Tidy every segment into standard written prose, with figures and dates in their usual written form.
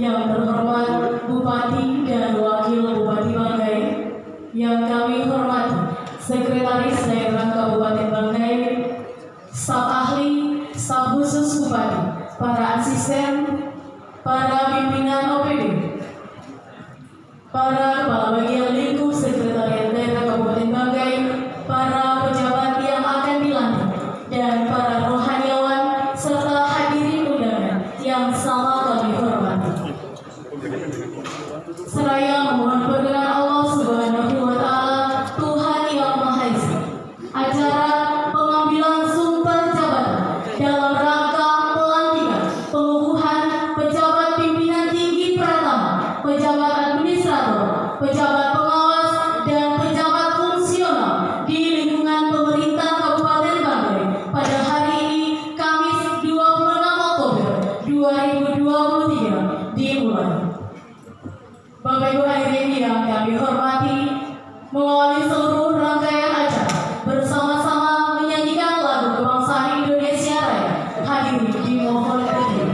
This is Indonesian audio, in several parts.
Yang terhormat Bupati dan Wakil Bupati Banggai, yang kami hormati Sekretaris Daerah Kabupaten Banggai, staf ahli, staf khusus Bupati, para asisten, para pimpinan OPD, para kepala bagian lingkup Sekretariat Daerah Kabupaten Banggai, para pejabat yang akan dilantik, dan para rohaniawan serta hadirin undangan yang sama kami hormati. Seraya memohon perkenan Allah Subhanahu wa Ta'ala, Tuhan Yang Maha Esa, acara pengambilan sumpah jabatan dalam rangka pelantikan pengukuhan pejabat pimpinan tinggi pertama, pejabat administrator, pejabat pengawas, dan pejabat fungsional di lingkungan pemerintah Kabupaten Banggai pada hari ini, Kamis 26 Oktober 2023 dimulai. Bapak Ibu hadirin yang kami hormati, mengawali seluruh rangkaian acara bersama-sama menyanyikan lagu kebangsaan Indonesia Raya. Hadirin dimohon berdiri.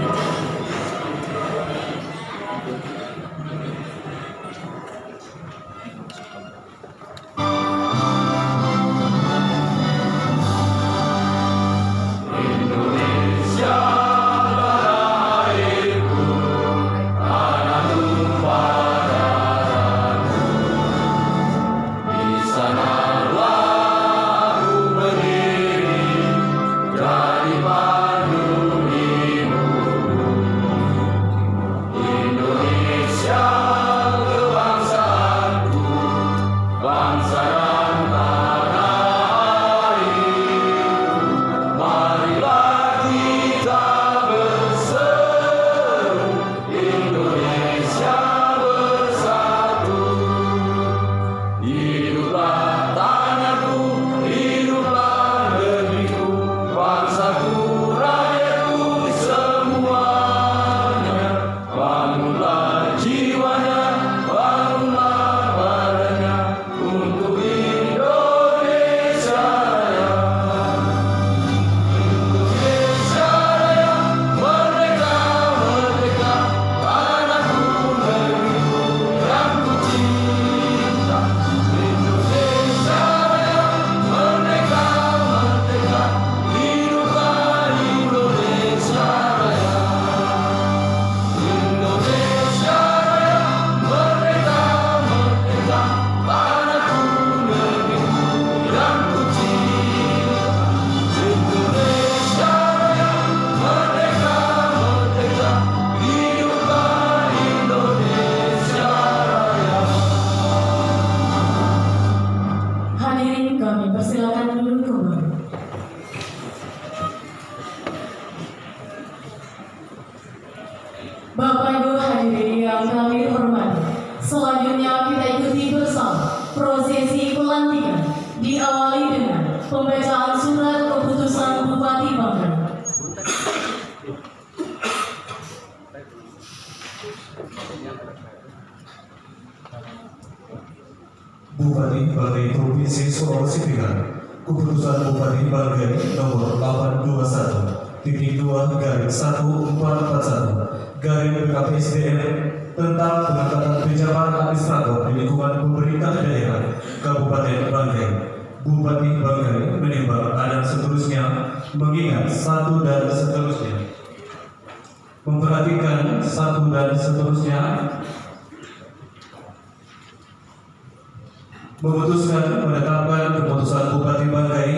Bapak Ibu hadirin yang kami hormati, selanjutnya kita ikuti bersama prosesi pelantikan, diawali dengan pembacaan surat keputusan Bupati Banggai. Bupati Banggai Provinsi Sulawesi Tenggara, Keputusan Bupati Banggai nomor 821.2/1441 BKPSDM tentang pengangkatan pejabat administrator di lingkungan pemerintah daerah Kabupaten Banggai. Bupati Banggai menimbang dan seterusnya, mengingat satu dan seterusnya, memperhatikan satu dan seterusnya, memutuskan menetapkan keputusan Bupati Banggai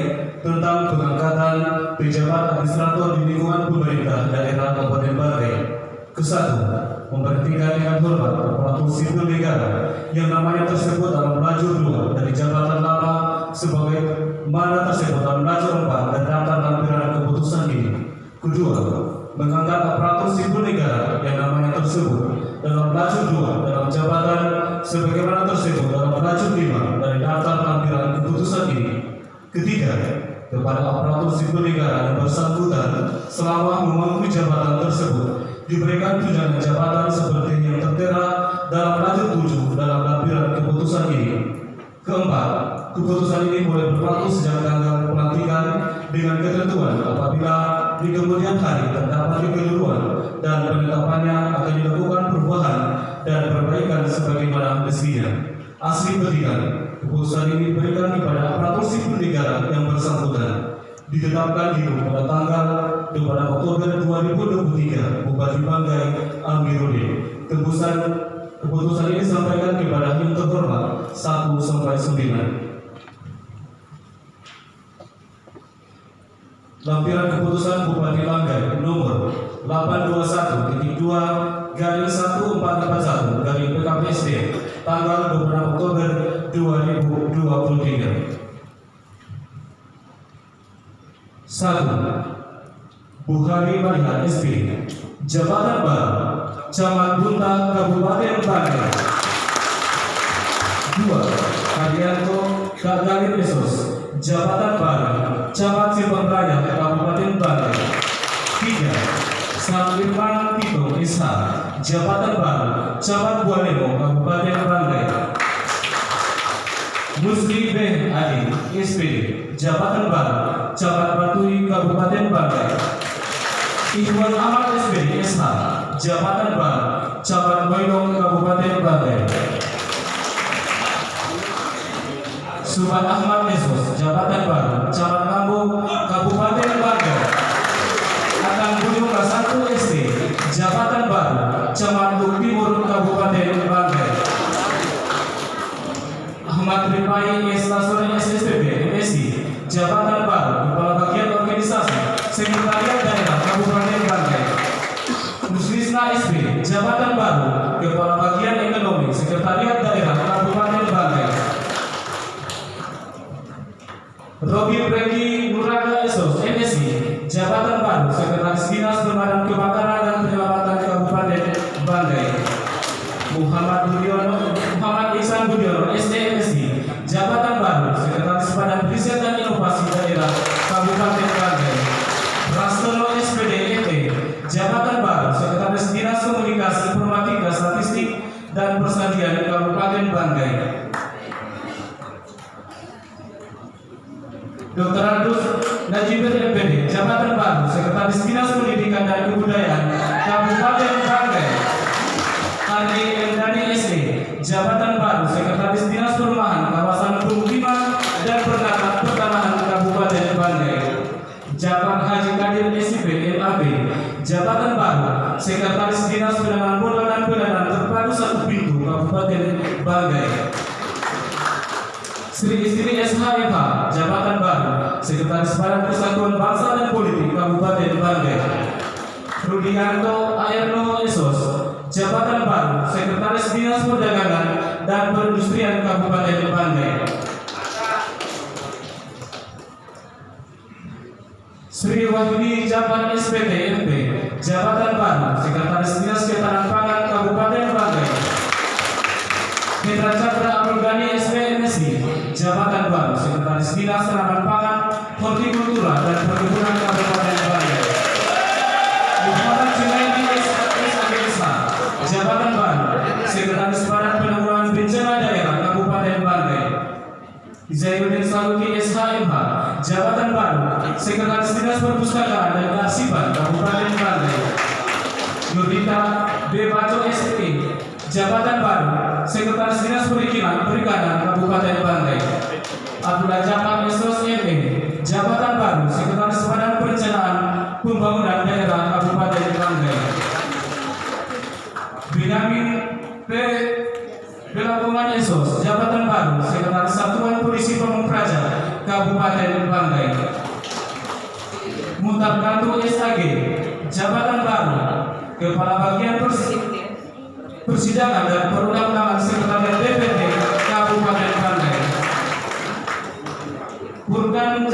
tentang pengangkatan pejabat administrator di lingkungan pemerintah daerah Kabupaten Banggai. Kesatu, memberhentikan dengan hormat aparatur sipil negara yang namanya tersebut dalam lajur 2 dari jabatan lama sebagai mana tersebut dalam lajur 4 dan daftar lampiran keputusan ini. Kedua, mengangkat aparatur sipil negara yang namanya tersebut dalam lajur 2 dalam jabatan sebagaimana tersebut dalam lajur 5 dari daftar lampiran keputusan ini. Ketiga, kepada aparatur sipil negara yang bersangkutan selama memangku jabatan tersebut diberikan tunjangan jabatan seperti yang tertera dalam lajur 7 dalam lampiran keputusan ini. Keempat, keputusan ini boleh berlaku sejak tanggal pelantikan dengan ketentuan apabila di kemudian hari terdapat kekeliruan dan penetapannya akan dilakukan dilakukan sebagaimana mestinya. Asli petikan, keputusan ini diberikan kepada aparatur sipil negara yang bersangkutan. Ditetapkan hidup pada tanggal 2 Oktober 2023, Bupati Banggai Amirudin. Keputusan ini disampaikan kepada yang terhormat 1 sampai 9. Lampiran keputusan Bupati Banggai nomor 821-2-1441 tanggal 26 Oktober 2023. 1. Buhari Marihan SP, Jabatan Baru, Camat Bunta, Kabupaten Banggai. 2. Karyanto Gagalin Esos, Jabatan Baru, Camat Simpang Raya, Kabupaten Banggai. 3. Samirman Tito Isha, Jabatan Baru, Camat Bualemo, Kabupaten Banggai. Musli Ben Adi SPD, Jabatan Baru, Camat Batui, Kabupaten Banggai. Ikhwan Ahmad SPD SH, Jabatan Baru, Camat Boilong, Kabupaten Banggai. Suban Ahmad Esos, Jabatan Baru, Camat Lambo, Kabupaten Banggai. Akan Gunung Kasatu SD, Jabatan Baru, Camat Buk Timur, Kabupaten Banggai. Ahmad Rifai Estasori SSPB MSI, Jabatan Baru, Kepala Bagian Organisasi Sekretariat Daerah Kabupaten Banggai. Muslisna SP, Jabatan Baru, Kepala Bagian Ekonomi Sekretariat Daerah Kabupaten Banggai. Robi Pregi Nuraga Esos MSI, Jabatan Baru, Sekretaris Dinas Pemadam Kebakaran dan Penyelamatan Kabupaten Banggai. Muhammad Ihsan Budiono SDMSI, Jabatan Baru, Sekretaris Badan Riset dan Inovasi Daerah Kabupaten Banggai. Rastono SPD ET, Jabatan Baru, Sekretaris Dinas Komunikasi Informatika Statistik dan Persadian Kabupaten Banggai. Dr. Ardus Najibir MPD, Jabatan Baru, Sekretaris Dinas Pendidikan dan Kebudayaan Kabupaten Banggai. Andi Endani SD, Jabatan Baru, Sekretaris Dinas Perumahan Kawasan Pemukiman dan Pertanahan Kabupaten Banggai. Jabar Haji Kadir SIP MAB, Jabatan Baru, Sekretaris Dinas Penanganan Modal dan Pendanaan Terpadu Satu Pintu Kabupaten Banggai. Sri Istri SHMH, Jabatan Baru, Sekretaris Badan Persatuan Bangsa dan Politik Kabupaten Banggai. Rudianto Ayerno Esos, Jabatan Baru, Sekretaris Dinas Perdagangan dan Perindustrian Kabupaten Banggai. Sri Wahyudi Jabar SPT MP, Jabatan Baru, Sekretaris Dinas Ketahanan Pangan Kabupaten Banggai. Hendra Chandra Abdul Ghani SPMSI, Jabatan Baru, Sekretaris Dinas Tanaman Pangan, Hortikultura dan Perkebunan Kabupaten Banggai. Muhammad Junaidi SAGSA, Jabatan Baru, Sekretaris Badan Penanggulangan Bencana Daerah Kabupaten Banggai. Zainuddin Saluki SHMH, Jabatan Baru, Sekretaris Dinas Perpustakaan dan Kearsipan Kabupaten Banggai. Nurdita B. Baco SPT, Jabatan Baru, Sekretaris Dinas Perikanan Kabupaten Banggai. Abdullah Jafar Estos ME, Jabatan Baru, Sekretaris Badan Perencanaan Pembangunan Daerah Kabupaten Banggai. Benyamin P. Belapungan Esos, Jabatan Baru, Sekretaris Satuan Polisi Pamung Praja Kabupaten Banggai. Mutar Kantu SAG, Jabatan Baru, Kepala Bagian Persidangan dan Perundang-undangan Sekretariat DPD Kabupaten Banggai. Burkan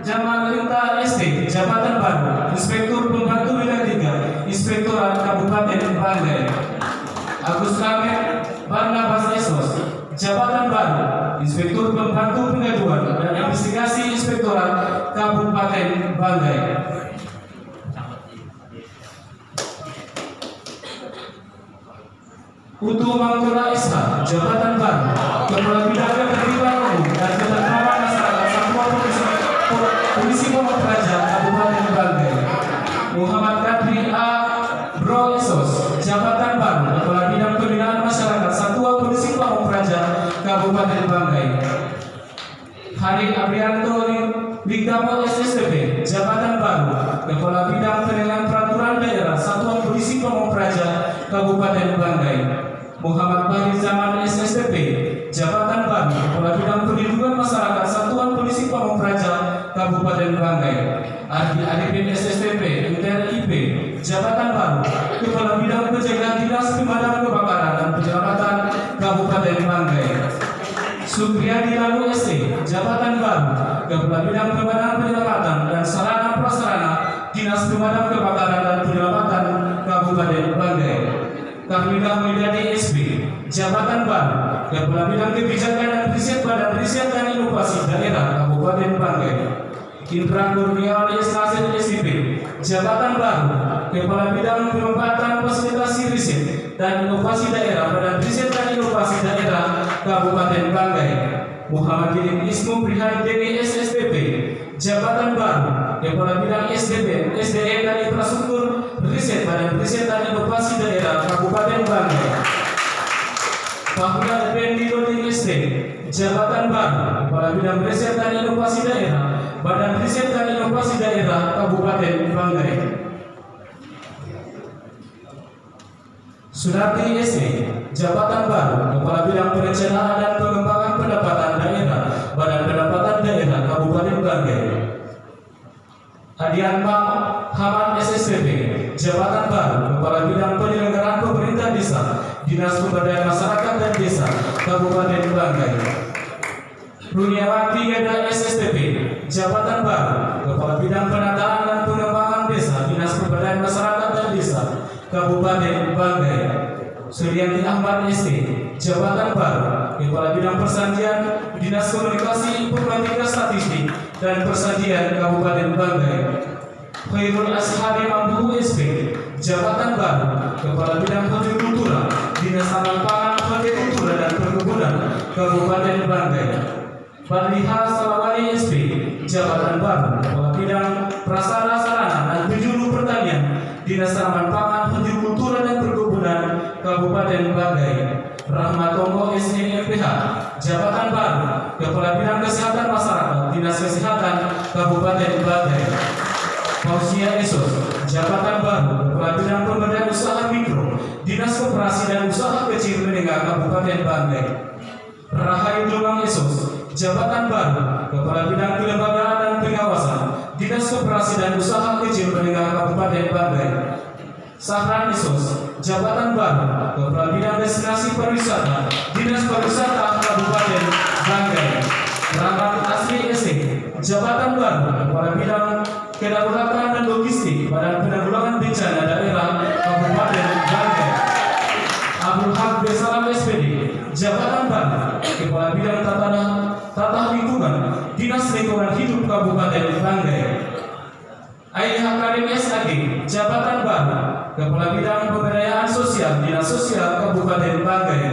Jamalinta ST, Jabatan Baru, Inspektur Pembantu Bidang 3, Inspektorat Kabupaten Banggai. Agus Kamer Barnabas Esos, Jabatan Baru, Inspektur Pembantu Pengaduan dan Investigasi Inspektorat Kabupaten Banggai. Utu Mangkura Isha, Jabatan Baru, Kepala Bidang Ketertiban Umum dan Ketentraman Masyarakat Satuan Polisi Pamung Praja Kabupaten Banggai. Muhammad Kadri A. Bro Esos, Jabatan Baru, Kepala Bidang Pembinaan Masyarakat Kabupaten Banggai. Muhammad Fahri Zaman SSTP, Jabatan Baru, Kepala Bidang Perlindungan Masyarakat Satuan Polisi Pamung Praja, Kabupaten Banggai. Ardi Arifin SSTP, MTRIP, Jabatan Baru, Kepala Bidang Pencegahan Dinas Pemadam Kebakaran dan Penyelamatan, Kabupaten Banggai. Supriyadi Lalu SC, Jabatan Baru, Kepala Bidang Pemadam Penyelamatan dan Sarana Prasarana, Dinas Pemadam Kebakaran dan Penyelamatan, Kabupaten Banggai. Karmila Mulyadi SB, Jabatan Baru, Kepala Bidang Kebijakan dan Riset Badan Riset dan Inovasi Daerah, Kabupaten Banggai. Indra Kurniawan S. Nasir SIP, Jabatan Baru, Kepala Bidang Penempatan Fasilitasi Riset dan Inovasi Daerah, Badan Riset dan Inovasi Daerah, Kabupaten Banggai. Muhammad Yedin Ismu Prihan Deni SSTP, Jabatan Baru, Kepala Bidang SDM dan Infrastruktur Riset Badan Riset dan Inovasi Daerah, Kabupaten Banggai. Fahrul Effendi Doding ST, Jabatan Baru, Kepala Bidang Riset dan Inovasi Daerah, Badan Riset dan Inovasi Daerah, Kabupaten Banggai. Sunarti SC, Jabatan Baru, Kepala Bidang Perencanaan dan Pengembangan Pendapatan Daerah, Badan Pendapatan Daerah, Kabupaten Banggai. Hadian Pak Hamad SSTP, Jabatan Baru, Kepala Bidang Penyelenggaraan Pemerintah Desa, Dinas Pemberdayaan Masyarakat dan Desa, Kabupaten Banggai. Runiawati Yeda SSTP, Jabatan Baru, Kepala Bidang Penataan dan Pengembangan Desa, Dinas Pemberdayaan Masyarakat dan Desa, Kabupaten Banggai. Suryanti Ahmad ST, Jabatan Baru, Kepala Bidang Persandian, Dinas Komunikasi Informatika Statistik dan Persandian, Kabupaten Banggai. Khairul Ashari Mampu SP, Jabatan Baru, Kepala Bidang Hortikultura, Dinas Taman Pangan, Hortikultura dan Perkebunan, Kabupaten Banggai. Fadliha Salawani SP, Jabatan Baru, Kepala Bidang Prasarana Sarana dan Penjuru Pertanian, Dinas Taman Pangan, Hortikultura dan Perkebunan, Kabupaten Banggai. Rahmat Tonggo SNFPH, Jabatan Baru, Kepala Bidang Kesehatan Masyarakat, Dinas Kesehatan, Kabupaten Banggai. Fausia Esos, Jabatan Baru, Kepala Bidang Pemberdayaan Usaha Mikro, Dinas Koperasi dan Usaha Kecil Menengah, Kabupaten Banggai. Rahayu Lumang Esos, Jabatan Baru, Kepala Bidang Kelembagaan dan Pengawasan, Dinas Koperasi dan Usaha Kecil Menengah, Kabupaten Banggai. Sahran Esos, Jabatan Baru, Kepala Bidang Destinasi Pariwisata, Dinas Pariwisata, Kabupaten Banggai. Rahmat Asri SE, Jabatan Baru, Kepala Bidang Kedaruratan dan Logistik, Badan Penanggulangan Bencana Daerah, Kabupaten Banggai. Abdul Haq Besalam SPD, Jabatan Baru, Kepala Bidang Tata Lingkungan, Dinas Lingkungan Hidup, Kabupaten Banggai. Aiha Karim SAG, Jabatan Baru, Kepala Bidang Pemberdayaan Sosial, Dinas Sosial, Kabupaten Banggai.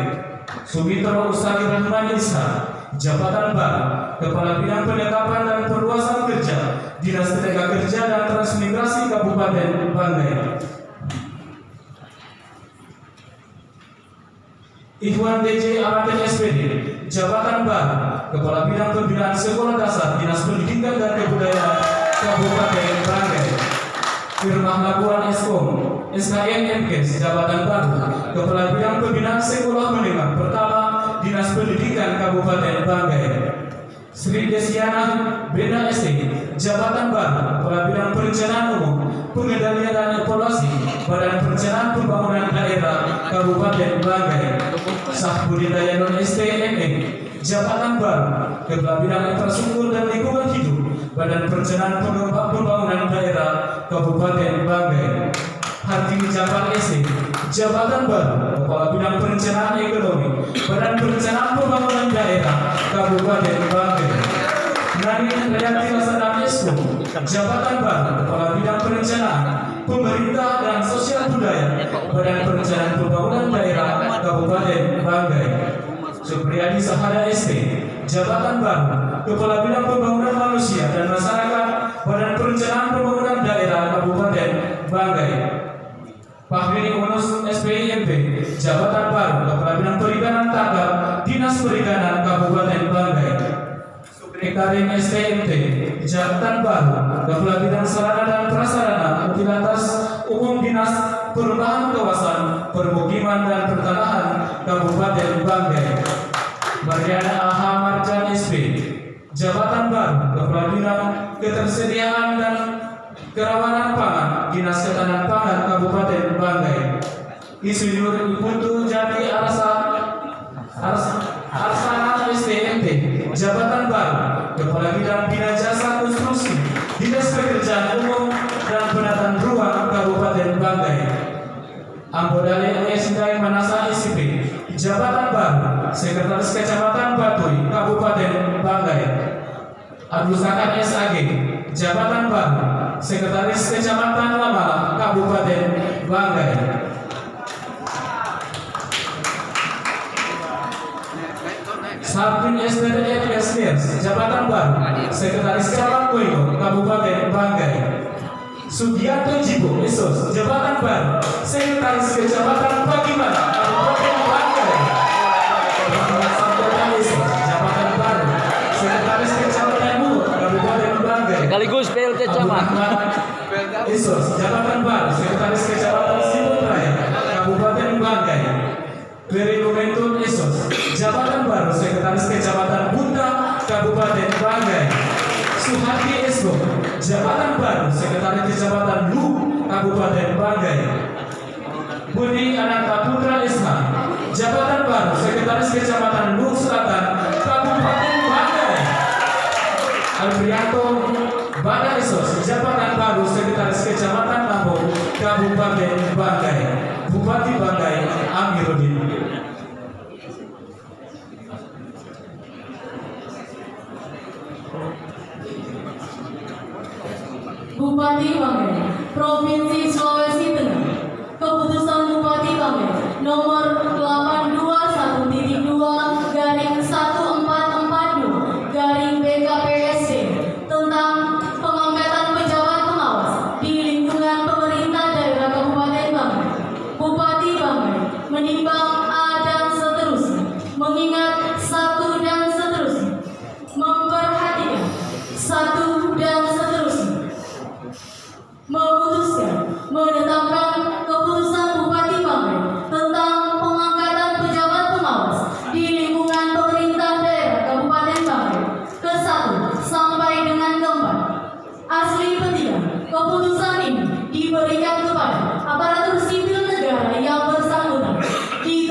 Sumitro Ustadi Rahman Isa, Jabatan Baru, Kepala Bidang Penetapan dan Perluasan Kerja, Dinas Tenaga Kerja dan Transmigrasi, Kabupaten Banggai. Ikhwan DJ Amatin SPD, Jabatan Baru, Kepala Bidang Pembinaan Sekolah Dasar, Dinas Pendidikan dan Kebudayaan, Kabupaten Banggai. Firman Labuan Eskom, SKN MKes, Jabatan Baru, Kepala Bidang Pembinaan Sekolah Menengah Pertama, Dinas Pendidikan, Kabupaten Banggai. Sri Desiana Benda ST, Jabatan Baru, Kepala Bidang Perencanaan Umum, Pengendalian dan Evaluasi, Badan Perencanaan Pembangunan Daerah, Kabupaten Banggai. Sahbudin Dayanon STME, Jabatan Baru, Kepala Bidang Infrastruktur dan Lingkungan Hidup, Badan Perencanaan Pembangunan Daerah, Kabupaten Banggai. Hartini Jabal SC, Jabatan Baru, Kepala Bidang Perencanaan Ekonomi, Badan Perencanaan Pembangunan Daerah, Kabupaten Banggai. Nani Hayati Laksana Esko, Jabatan Baru, Kepala Bidang Perencanaan Pemerintah dan Sosial Budaya, Badan Perencanaan Pembangunan Daerah, Kabupaten Banggai. Supriyadi Sahada ST, Jabatan Baru, Kepala Bidang Pembangunan Manusia dan Masyarakat, Badan Perencanaan Pembangunan Daerah, Kabupaten Banggai. Fahrini Unus SPIMP, Jabatan Baru, Kepala Bidang Perikanan Tangga, Dinas Perikanan, Kabupaten Banggai. Karim STMT, Jabatan Baru, Kepala Bidang Sarana dan Prasarana, Utilitas Umum Dinas Perubahan Kawasan Permukiman dan Pertanahan Kabupaten Banggai, Mariana A.H. Marjan SP, Jabatan Baru Kepala Bidang Ketersediaan dan Kerawanan Pangan Dinas Ketahanan Pangan Kabupaten Banggai, Insinyur Putu Jati Arsana STMT, Jabatan Baru Kepala Bidang Bina Jasa Konstruksi Dinas Pekerjaan Umum dan Penataan Ruang Kabupaten Banggai, Ambodale Esdai Manasa SIP, Jabatan Baru Sekretaris Kecamatan Batui Kabupaten Banggai, Abdul Zakar SAG, Jabatan Baru Sekretaris Kecamatan Lamala Kabupaten Banggai, Sapin SDFS, Jabatan Baru Sekretaris Cabang Boyo Kabupaten Banggai, Sugianto Jibo Esos, Jabatan Baru Sekretaris Kecamatan Pagiman Kabupaten Banggai, Muhammad Santosa Esos, Jabatan Baru Sekretaris Kecamatan Mulut Kabupaten Banggai, sekaligus PLT Camat. Esos, Jabatan Baru Sekretaris Kecamatan Sibut Raya Kabupaten Banggai, Beri Momentum Esos, Jabatan Baru Sekretaris Kecamatan Bunda Kabupaten Banggai, Suhati Esgo, Jabatan Baru Sekretaris Kecamatan Lu Kabupaten Banggai, Budi Ananta Putra SH, Jabatan Baru Sekretaris Kecamatan Lu Selatan Kabupaten Banggai, Albrianto Bada Esos, Jabatan Baru Sekretaris Kecamatan Lampung Kabupaten Banggai, Bupati Banggai Amiruddin. Bupati Banggai, Provinsi Sulawesi Tengah. Keputusan Bupati Banggai nomor 821/1442/BKPSD tentang pengangkatan pejabat pengawas di lingkungan pemerintah daerah Kabupaten Banggai. Bupati Banggai menimbang A dan seterusnya, mengingat 1 dan seterusnya, memperhatikan 1 dan seterusnya, memutuskan menetapkan keputusan Bupati Banggai tentang pengangkatan pejabat pengawas di lingkungan pemerintah daerah Kabupaten Banggai ke-1 sampai dengan ke-4. Asli petikan keputusan ini diberikan kepada aparatur sipil negara yang bersangkutan di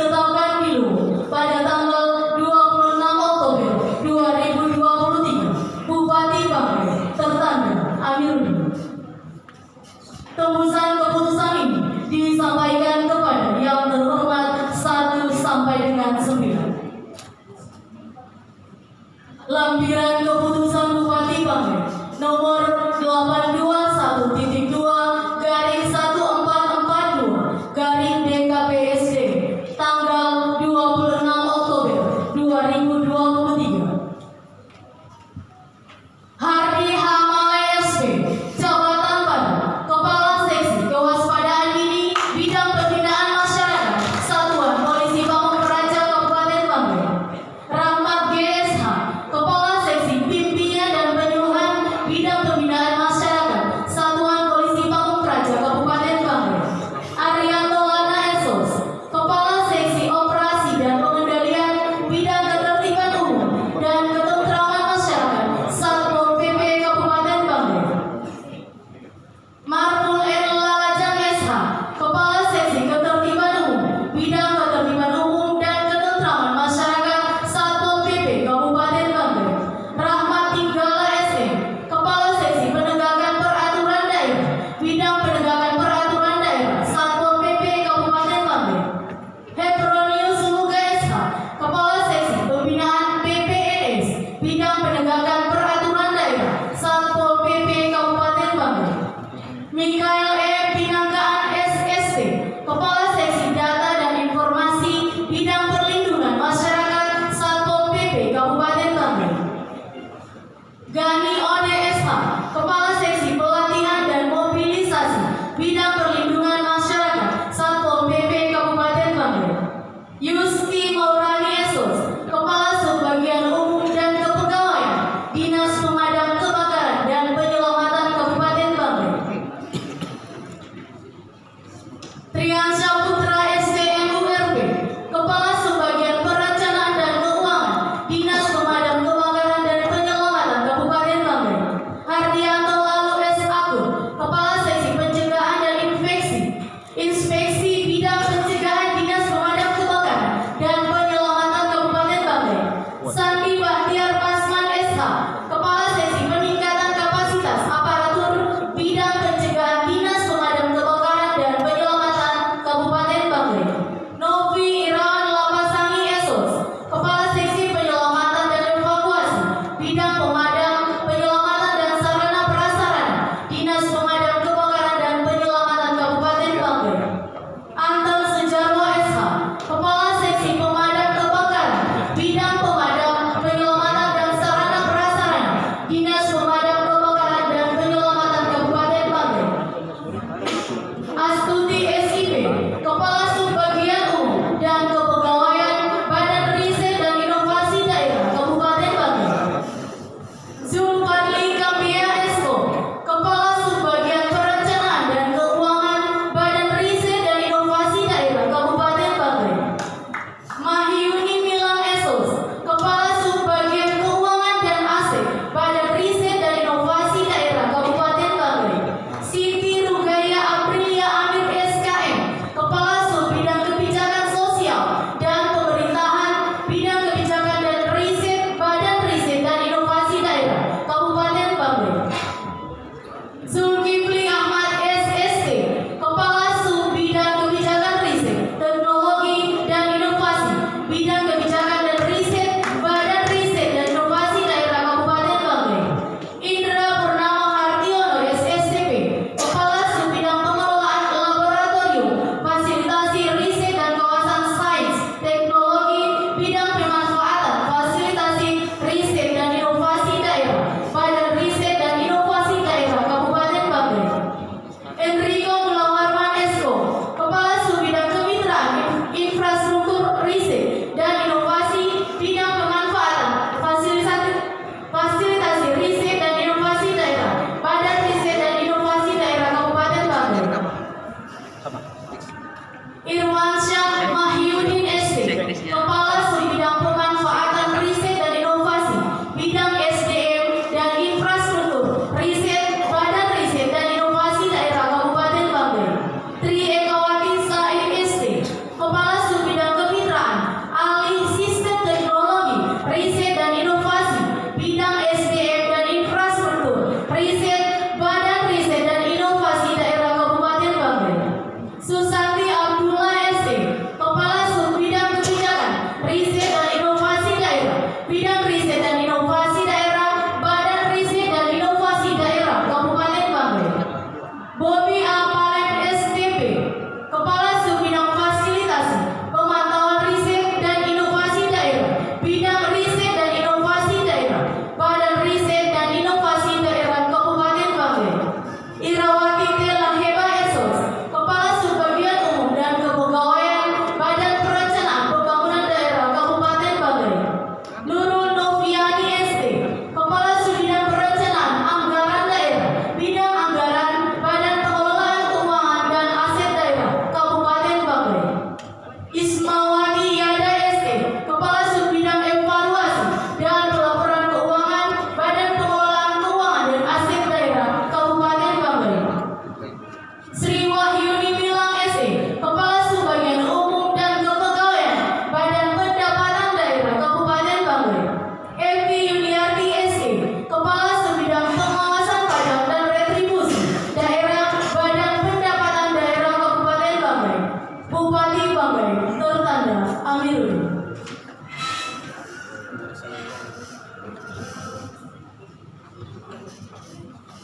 Banggai tertanda Amirul.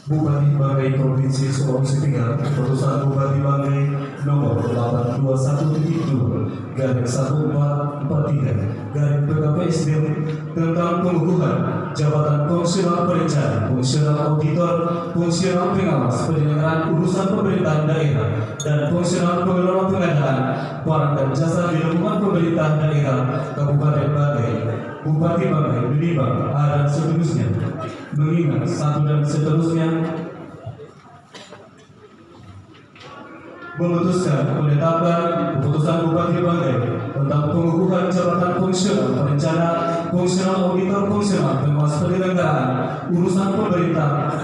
Bupati Banggai Provinsi Sulawesi Tenggara, Keputusan Bupati Banggai nomor 821.2/1443 tentang pengukuhan jabatan fungsional perencana, fungsional auditor, fungsional pengawas penyelenggaraan urusan pemerintahan daerah, dan fungsional pengelola pengadaan barang dan jasa di lingkungan pemerintahan daerah Kabupaten Banggai. Bupati Banggai menimbang dan seterusnya, mengingat satu dan seterusnya, memutuskan menetapkan keputusan Bupati Banggai tentang pengukuhan jabatan fungsional perencana, fungsional auditor, fungsional pengawas penyelenggaraan urusan pemerintah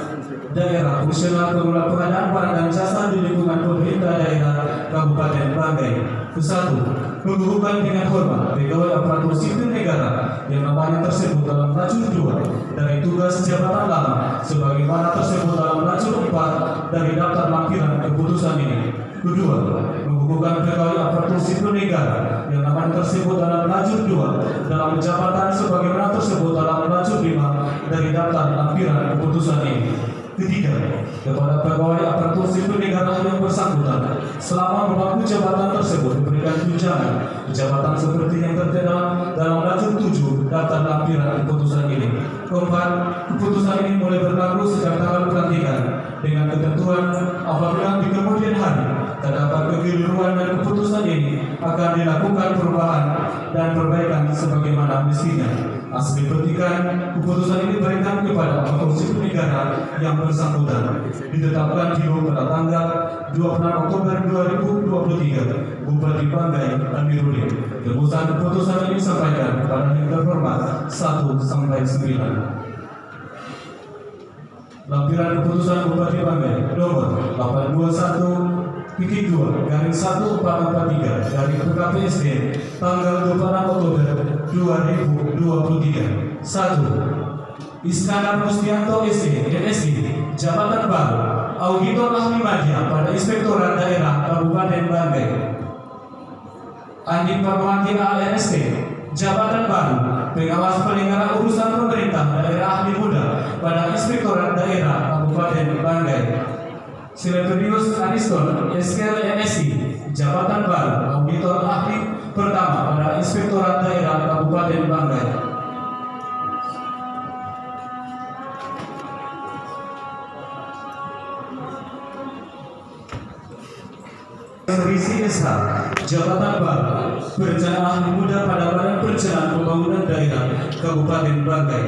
daerah, fungsional pengelola pengadaan barang dan jasa di lingkungan pemerintah daerah Kabupaten Banggai. Kesatu, mengukuhkan dengan hormat pegawai aparatur sipil negara yang namanya tersebut dalam lacur 2 dari tugas jabatan lama sebagaimana tersebut dalam lacur 4 dari daftar lampiran keputusan ini. Kedua, mengukuhkan pegawai aparatur sipil negara yang namanya tersebut dalam lacur 2 dalam jabatan sebagaimana tersebut dalam lacur 5 dari daftar lampiran keputusan ini. Ketiga, kepada pegawai aparatur sipil negara yang bersangkutan selama memangku jabatan tersebut diberikan tunjangan jabatan seperti yang tertera dalam lacur 7 daftar lampiran keputusan ini. Keempat, keputusan ini mulai berlaku sejak tanggal pelantikan dengan ketentuan apabila di kemudian hari terdapat kekeliruan dan keputusan ini akan dilakukan perubahan dan perbaikan sebagaimana mestinya. Asli petikan, keputusan ini berikan kepada aparatur sipil negara yang bersangkutan. Ditetapkan di pada tanggal 26 Oktober 2023, Bupati Banggai Amirul. Rumusan keputusan ini disampaikan kepada yang terhormat 1 sampai 9. Lampiran keputusan Bupati Banggai nomor 821.2/1443 dari PKPSD tanggal 26 Oktober 2023. 1. Iskandar Mustianto SC, MSc, jabatan baru, auditor ahli media pada Inspektorat Daerah Kabupaten Banggai. Andi Parmati ARST, jabatan baru, pengawas penyelenggara urusan pemerintah daerah ahli muda pada Inspektorat Daerah Kabupaten Banggai. Silverius Ariston, SKL MSc, jabatan baru, auditor ahli pertama pada Inspektorat Daerah Kabupaten Banggai. Risi SH, jabatan baru, perencanaan ahli muda pada Badan Perencanaan Pembangunan Daerah Kabupaten Banggai.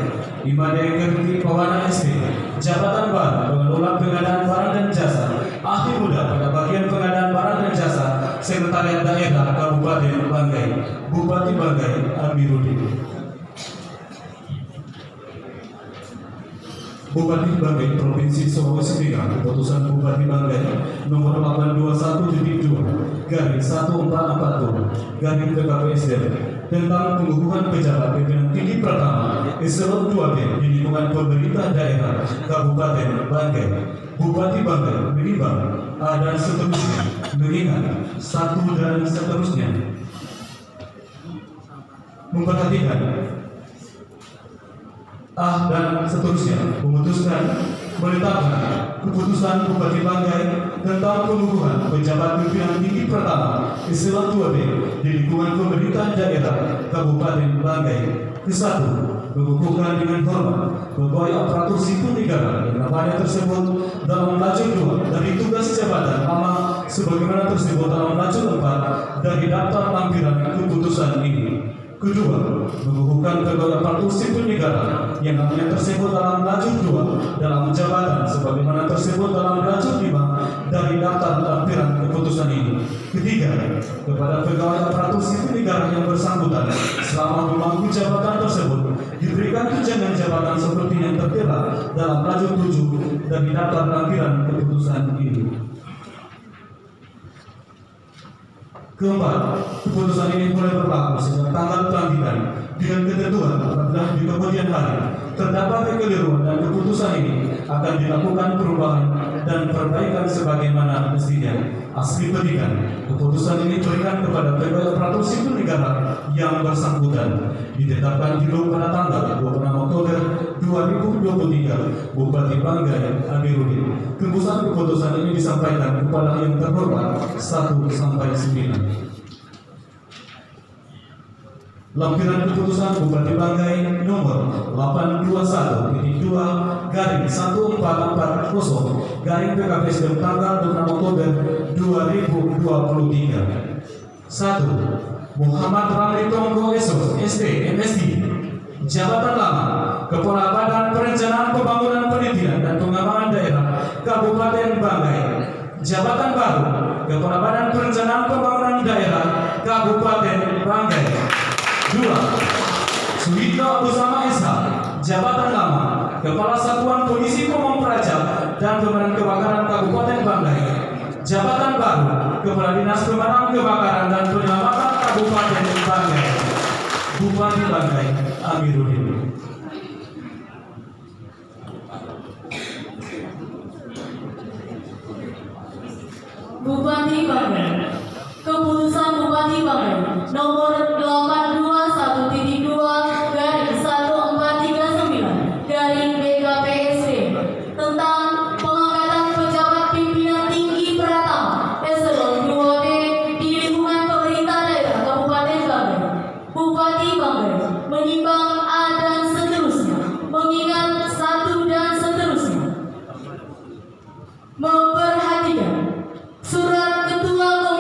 Imade Kerti Pawana SP, jabatan baru, pengelola pengadaan barang dan jasa, ahli muda pada bagian pengadaan barang dan jasa, Sekretariat Daerah Kabupaten Banggai. Bupati Banggai Amirudin. Bupati Banggai Provinsi Sulawesi Tenggara, keputusan Bupati Banggai nomor 821.2/1440 tentang pengukuhan pejabat pimpinan tinggi pertama eselon 2B di lingkungan pemerintah daerah Kabupaten Banggai. Bupati Banggai menimbang dan seterusnya, mengingat satu dan seterusnya, memperhatikan dan seterusnya, memutuskan menetapkan keputusan Bupati Banggai tentang pengukuhan pejabat pimpinan tinggi pertama eselon 2B di lingkungan pemerintah daerah Kabupaten Banggai. Kesatu, mengukuhkan dengan hormat pegawai aparatur sipil negara yang namanya tersebut dalam lacur 2 dari tugas jabatan lama sebagaimana tersebut dalam lacur 4 dari daftar lampiran keputusan ini. Kedua, mengukuhkan pegawai aparatur sipil negara yang namanya tersebut dalam lacur 2 dalam jabatan sebagaimana tersebut dalam lacur 5 dari daftar lampiran keputusan ini. Ketiga, kepada pegawai aparatur sipil negara yang bersangkutan selama memangku jabatan tersebut diberikan tunjangan jabatan seperti yang tertera dalam lacur 7 dari daftar lampiran keputusan ini. Keempat, keputusan ini mulai berlaku sejak tanggal pelantikan dengan ketentuan apabila di kemudian hari terdapat kekeliruan dan keputusan ini akan dilakukan perubahan dan perbaikan sebagaimana mestinya. Asli petikan, keputusan ini diberikan kepada aparatur sipil negara yang bersangkutan. Ditetapkan di pada tanggal 26 Oktober 2023, Bupati Banggai Amiruddin. Keputusan ini disampaikan kepada yang terhormat 1 sampai 9. Lampiran keputusan Bupati Banggai nomor 821-1440 tanggal 26 Oktober 2023. 1. Muhammad Ramli Tonggo SO, SD, MSD, Jabatan Lama, Kepala Badan Perencanaan Pembangunan Penelitian dan Pengembangan Daerah Kabupaten Banggai. Jabatan baru, Kepala Badan Perencanaan Pembangunan Daerah Kabupaten Banggai. 2. Suhito Abusama SH, Jabatan Lama, Kepala Satuan Polisi Pamong Praja dan Pemadam Kebakaran Kabupaten Banggai. Jabatan baru, Kepala Dinas Pemadam Kebakaran dan Penyelamatan Kabupaten Banggai. Bupati Banggai Amiruddin. Bupati Banggai. Keputusan Bupati Banggai nomor 821-1439/BKPSD tentang pengangkatan pejabat pimpinan tinggi Pratama Eselon 2D di lingkungan pemerintah daerah Kabupaten Banggai. Bupati Banggai menimbang A dan seterusnya, mengingat 1 dan seterusnya, memperhatikan surat Ketua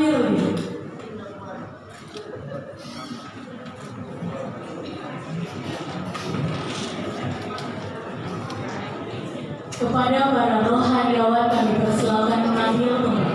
Amiruddin. Kepada para rohaniawan kami persilakan mengambil tempat.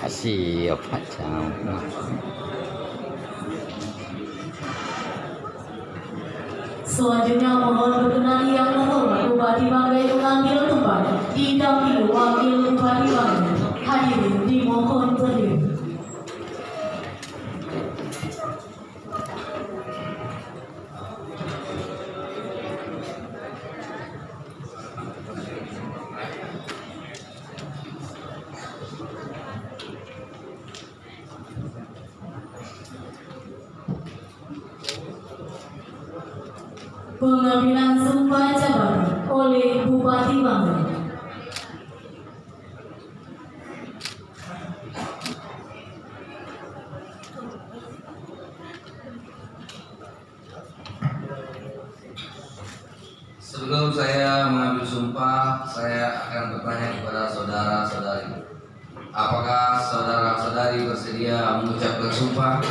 Siap jauh. Selanjutnya mohon berkenan yang terhormat Bupati Banggai mengambil tempat didampingi Wakil Bupati Banggai. Hadirin dimohon berdiri. Pengambilan sumpah jabatan oleh Bupati Banggai. Sebelum saya mengambil sumpah, saya akan bertanya kepada saudara-saudari. Apakah saudara-saudari bersedia mengucapkan sumpah?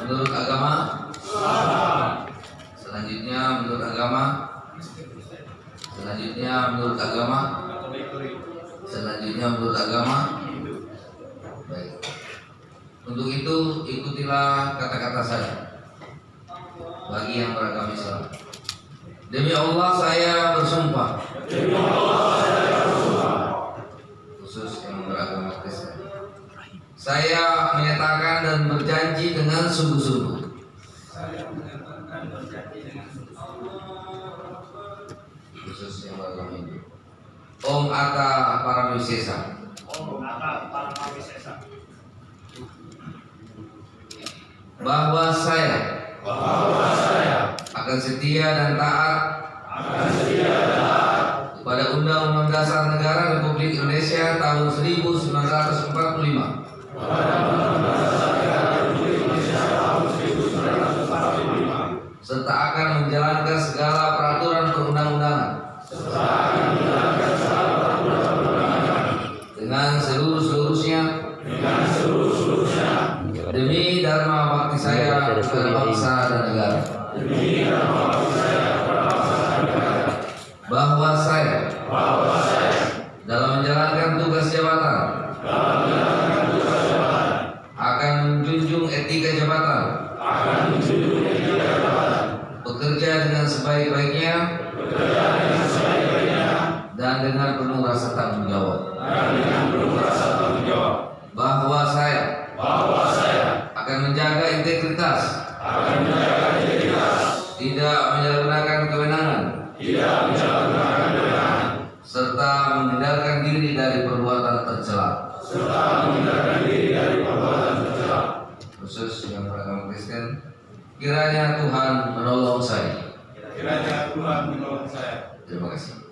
Menurut agama, selanjutnya menurut agama, selanjutnya menurut agama, selanjutnya menurut agama. Baik. Untuk itu ikutilah kata-kata saya. Bagi yang beragama Islam. Demi Allah saya bersumpah. Demi Allah saya bersumpah. Khusus yang beragama Kristen. Saya menyatakan dan berjanji dengan sungguh-sungguh. Khusus yang beragama Hindu. Om Atta Parawisesa. Bahwa saya akan setia dan taat kepada Undang-Undang Dasar Negara Republik Indonesia tahun 1945. Serta akan menjalankan segala peraturan perundang-undangan dengan seluruh-seluruhnya demi dharma bakti saya kepada bangsa dan negara. Bahwa saya dalam menjalankan tugas jabatan akan menjunjung etika jabatan, bekerja dengan sebaik-baiknya dan dengan penuh rasa tanggung jawab. Bahwa saya akan menjaga integritas, tidak menyalahgunakan kewenangan, serta menghindarkan diri dari perbuatan tercela. Khusus yang beragama Kristen, kiranya Tuhan menolong saya. Terima kasih.